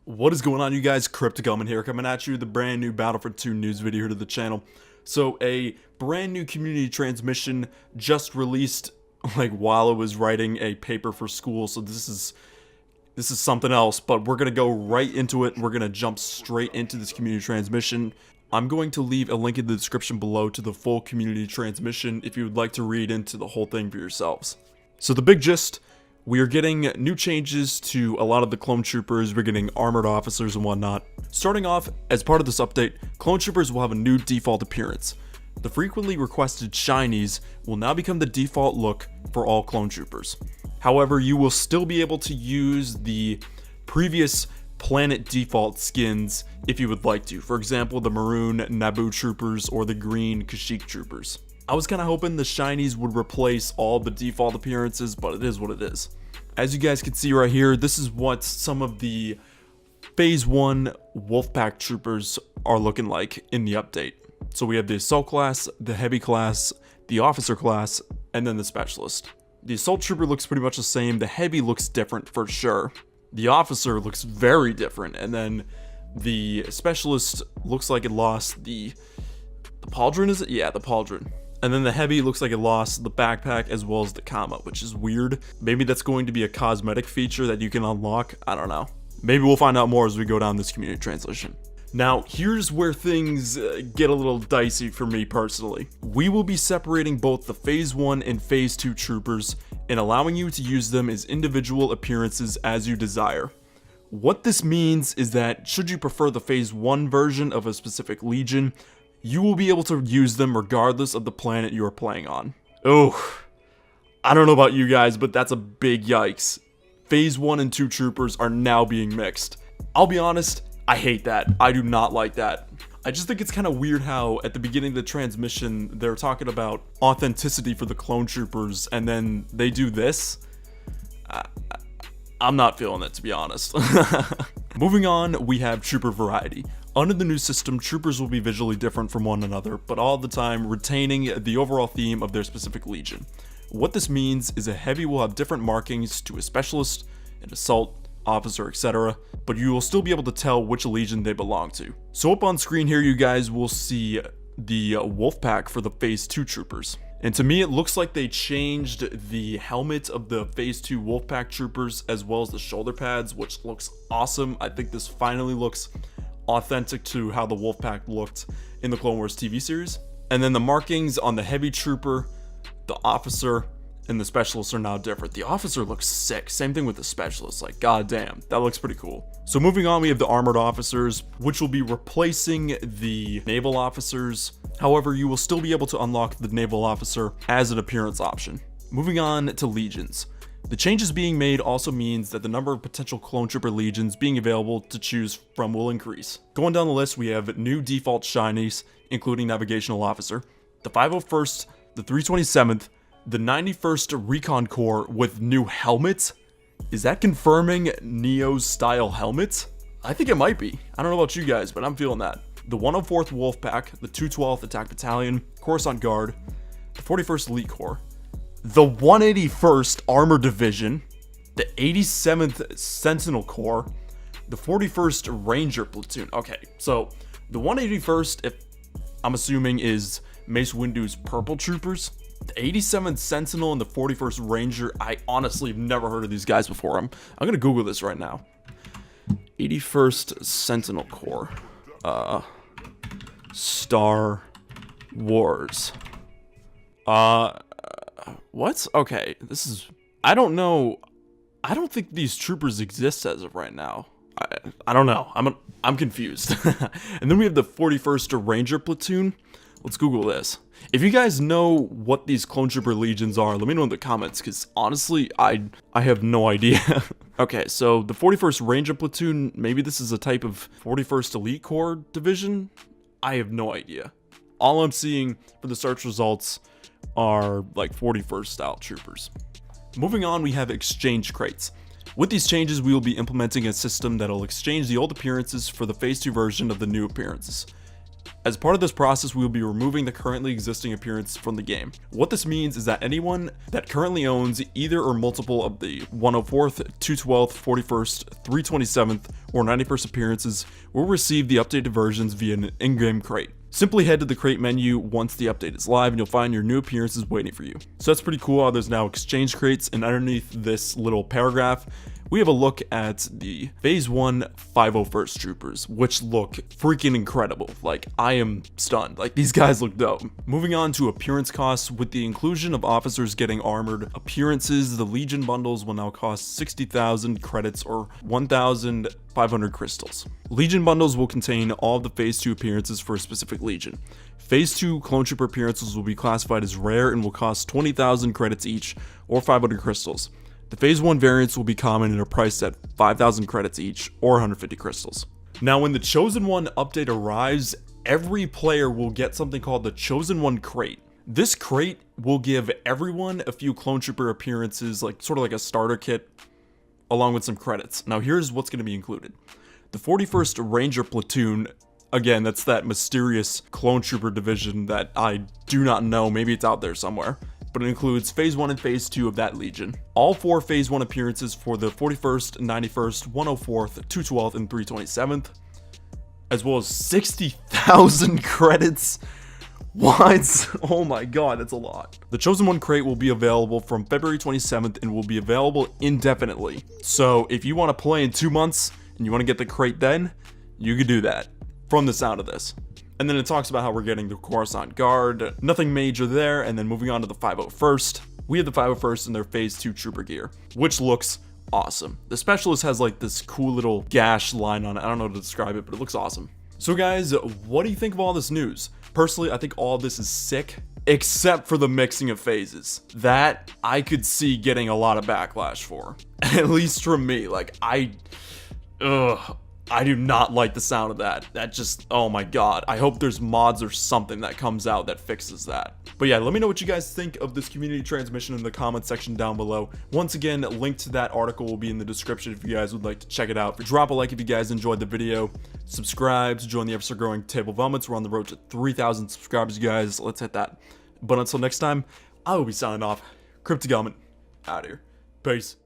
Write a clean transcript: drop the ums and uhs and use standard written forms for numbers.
What is going on, you guys? KrypticElement here, coming at you with the brand new Battlefront 2 news video here to the channel. So a brand new community transmission just released like while I was writing a paper for school, so this is something else, but we're gonna go right into it. We're gonna jump straight into this community transmission. I'm going to leave a link in the description below to the full community transmission if you would like to read into the whole thing for yourselves. So the big gist: we are getting new changes to a lot of the clone troopers. We're getting armored officers and whatnot. Starting off, as part of this update, clone troopers will have a new default appearance. The frequently requested shinies will now become the default look for all clone troopers. However, you will still be able to use the previous planet default skins if you would like to. For example, the maroon Naboo troopers or the green Kashyyyk troopers. I was kind of hoping the shinies would replace all the default appearances, but it is what it is. As you guys can see right here, this is what some of the Phase 1 Wolfpack troopers are looking like in the update. So we have the Assault class, the Heavy class, the Officer class, and then the Specialist. The Assault trooper looks pretty much the same. The Heavy looks different for sure. The Officer looks very different, and then the Specialist looks like it lost the pauldron, is it? Yeah, the pauldron. And then the Heavy looks like it lost the backpack as well as the comma, which is weird. Maybe that's going to be a cosmetic feature that you can unlock. I don't know. Maybe we'll find out more as we go down this community translation. Now, here's where things get a little dicey for me personally. We will be separating both the Phase 1 and Phase 2 troopers and allowing you to use them as individual appearances as you desire. What this means is that should you prefer the Phase 1 version of a specific legion, you will be able to use them regardless of the planet you are playing on. Oh, I don't know about you guys, but that's a big yikes. Phase 1 and 2 troopers are now being mixed. I'll be honest, I hate that. I do not like that. I just think it's kind of weird how at the beginning of the transmission, they're talking about authenticity for the clone troopers, and then they do this. I'm not feeling it, to be honest. Moving on, we have trooper variety. Under the new system, troopers will be visually different from one another, but all the time retaining the overall theme of their specific legion. What this means is a Heavy will have different markings to a Specialist, an Assault, Officer, etc., but you will still be able to tell which legion they belong to. So up on screen here, you guys will see the Wolfpack for the Phase 2 troopers. And to me, it looks like they changed the helmet of the Phase 2 Wolfpack troopers as well as the shoulder pads, which looks awesome. I think this finally looks authentic to how the Wolfpack looked in the Clone Wars TV series. And then the markings on the Heavy trooper, the Officer, and the Specialist are now different. The Officer looks sick. Same thing with the Specialist. Like, goddamn, that looks pretty cool. So moving on, we have the Armored Officers, which will be replacing the Naval Officers. However, you will still be able to unlock the Naval Officer as an appearance option. Moving on to Legions. The changes being made also means that the number of potential Clone Trooper Legions being available to choose from will increase. Going down the list, we have new default shinies, including Navigational Officer, the 501st, the 327th, the 91st Recon Corps with new helmets. Is that confirming Neo's style helmets? I think it might be. I don't know about you guys, but I'm feeling that. The 104th Wolfpack, the 212th Attack Battalion, Coruscant Guard, the 41st Elite Corps, the 181st Armor Division, the 87th Sentinel Corps, the 41st Ranger Platoon. Okay, so the 181st, if I'm assuming, is Mace Windu's Purple Troopers. The 87th Sentinel and the 41st Ranger, I honestly have never heard of these guys before. I'm gonna Google this right now. 81st Sentinel Corps. Star Wars. What? Okay, this is... I don't know. I don't think these troopers exist as of right now. I don't know. I'm confused. And then we have the 41st Ranger Platoon. Let's Google this. If you guys know what these Clone Trooper Legions are, let me know in the comments, because honestly, I have no idea. Okay, so the 41st Ranger Platoon, maybe this is a type of 41st Elite Corps division? I have no idea. All I'm seeing for the search results are like 41st style troopers. Moving on, we have exchange crates. With these changes, we will be implementing a system that will exchange the old appearances for the Phase 2 version of the new appearances. As part of this process, we will be removing the currently existing appearance from the game. What this means is that anyone that currently owns either or multiple of the 104th, 212th, 41st, 327th, or 91st appearances will receive the updated versions via an in-game crate. Simply head to the crate menu once the update is live and you'll find your new appearances waiting for you. So that's pretty cool how there's now exchange crates, and underneath this little paragraph, we have a look at the Phase 1 501st Troopers, which look freaking incredible. Like, I am stunned. Like, these guys look dope. Moving on to appearance costs, with the inclusion of officers getting armored appearances, the Legion bundles will now cost 60,000 credits or 1,500 crystals. Legion bundles will contain all of the Phase 2 appearances for a specific Legion. Phase 2 Clone Trooper appearances will be classified as rare and will cost 20,000 credits each or 500 crystals. The Phase 1 variants will be common and are priced at 5,000 credits each, or 150 crystals. Now, when the Chosen One update arrives, every player will get something called the Chosen One Crate. This crate will give everyone a few Clone Trooper appearances, like sort of like a starter kit, along with some credits. Now, here's what's going to be included. The 41st Ranger Platoon, again, that's that mysterious Clone Trooper division that I do not know, maybe it's out there somewhere, but it includes Phase 1 and Phase 2 of that Legion. All 4 Phase 1 appearances for the 41st, 91st, 104th, 212th, and 327th, as well as 60,000 credits. What? Oh my god, that's a lot. The Chosen One crate will be available from February 27th and will be available indefinitely. So if you want to play in 2 months and you want to get the crate then, you could do that, from the sound of this. And then it talks about how we're getting the Coruscant Guard, nothing major there, and then moving on to the 501st. We have the 501st in their Phase 2 Trooper gear, which looks awesome. The Specialist has like this cool little gash line on it. I don't know how to describe it, but it looks awesome. So guys, what do you think of all this news? Personally, I think all of this is sick, except for the mixing of phases. That I could see getting a lot of backlash for, at least from me. Like, I do not like the sound of that. That just, oh my god. I hope there's mods or something that comes out that fixes that. But yeah, let me know what you guys think of this community transmission in the comment section down below. Once again, link to that article will be in the description if you guys would like to check it out. Drop a like if you guys enjoyed the video. Subscribe to join the episode growing table of elements. We're on the road to 3,000 subscribers, you guys. Let's hit that. But until next time, I will be signing off. KrypticElement, out of here. Peace.